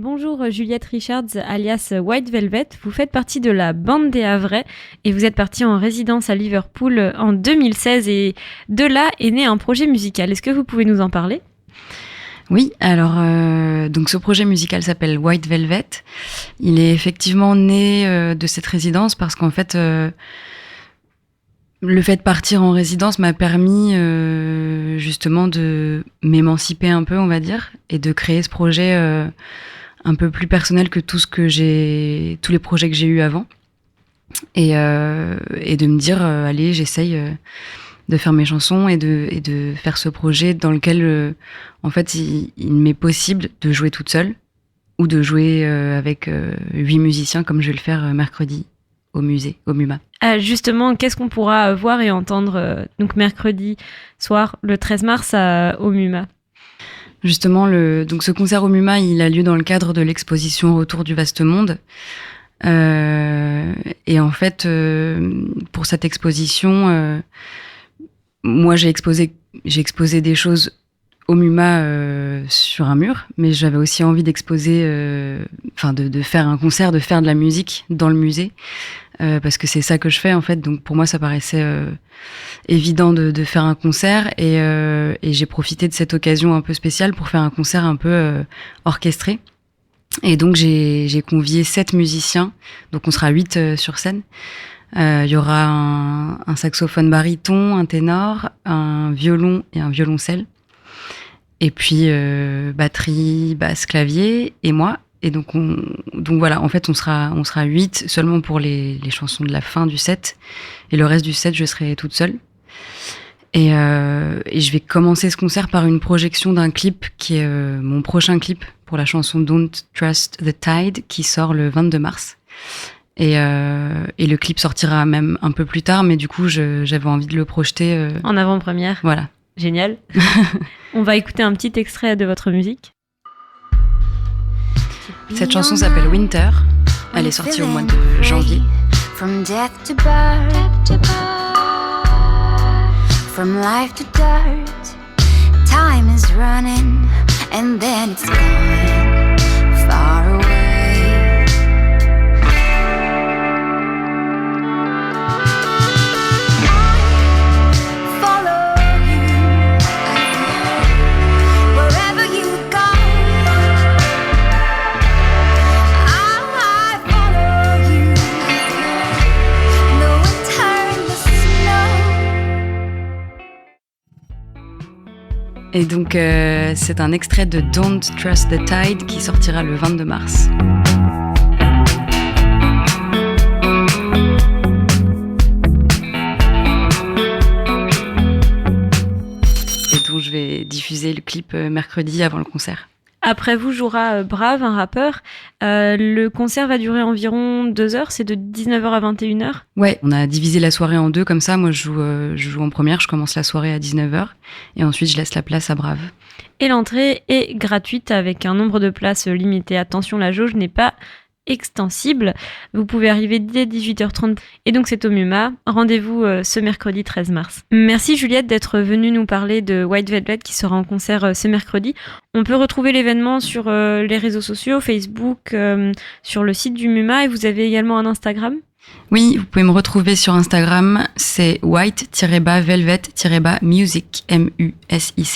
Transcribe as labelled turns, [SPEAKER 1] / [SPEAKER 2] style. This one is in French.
[SPEAKER 1] Bonjour Juliette Richards, alias White Velvet. Vous faites partie de la bande des Havrais et vous êtes partie en résidence à Liverpool en 2016 et de là est né un projet musical. Est-ce que vous pouvez nous en parler ?
[SPEAKER 2] Oui, alors donc ce projet musical s'appelle White Velvet. Il est effectivement né de cette résidence parce qu'en fait le fait de partir en résidence m'a permis justement de m'émanciper un peu, on va dire, et de créer ce projet un peu plus personnel que tous les projets que j'ai eus avant, et de me dire allez, j'essaye de faire mes chansons et de faire ce projet dans lequel en fait il m'est possible de jouer toute seule ou de jouer avec 8 musiciens comme je vais le faire mercredi au musée, au MUMA.
[SPEAKER 1] Justement, qu'est-ce qu'on pourra voir et entendre donc mercredi soir, le 13 mars au MUMA ?
[SPEAKER 2] Justement, donc ce concert au MUMA, il a lieu dans le cadre de l'exposition Retour du vaste monde. Et en fait, pour cette exposition, moi j'ai exposé des choses au MUMA sur un mur, mais j'avais aussi envie d'exposer, de faire un concert, de faire de la musique dans le musée, parce que c'est ça que je fais en fait. Donc pour moi, ça paraissait évident de faire un concert, et j'ai profité de cette occasion un peu spéciale pour faire un concert un peu orchestré. Et donc j'ai convié 7 musiciens, donc on sera 8 sur scène. Il y aura un saxophone baryton, un ténor, un violon et un violoncelle. Et puis batterie, basse, clavier et moi. Et donc voilà, en fait on sera 8 seulement pour les chansons de la fin du set, et le reste du set je serai toute seule. Et je vais commencer ce concert par une projection d'un clip qui est mon prochain clip pour la chanson Don't Trust the Tide, qui sort le 22 mars. Et le clip sortira même un peu plus tard, mais du coup j'avais envie de le projeter
[SPEAKER 1] en avant-première.
[SPEAKER 2] Voilà.
[SPEAKER 1] Génial. On va écouter un petit extrait de votre musique.
[SPEAKER 2] Cette chanson s'appelle Winter. Elle est sortie au mois de janvier.
[SPEAKER 3] From death to birth, from life to dirt, time is running and then it's gone far away.
[SPEAKER 2] Et donc, c'est un extrait de Don't Trust the Tide qui sortira le 22 mars. Et donc, je vais diffuser le clip mercredi avant le concert.
[SPEAKER 1] Après vous jouera Brave, un rappeur. Le concert va durer environ 2 heures, c'est de 19h à 21h.
[SPEAKER 2] Ouais, on a divisé la soirée en deux, comme ça. Moi, je joue en première, je commence la soirée à 19h. Et ensuite, je laisse la place à Brave.
[SPEAKER 1] Et l'entrée est gratuite avec un nombre de places limité. Attention, la jauge n'est pas extensible. Vous pouvez arriver dès 18h30. Et donc, c'est au MUMA. Rendez-vous ce mercredi 13 mars. Merci Juliette d'être venue nous parler de White Velvet qui sera en concert ce mercredi. On peut retrouver l'événement sur les réseaux sociaux, Facebook, sur le site du MUMA, et vous avez également un Instagram ?
[SPEAKER 2] Oui, vous pouvez me retrouver sur Instagram, c'est white-velvet-music, MUSIC.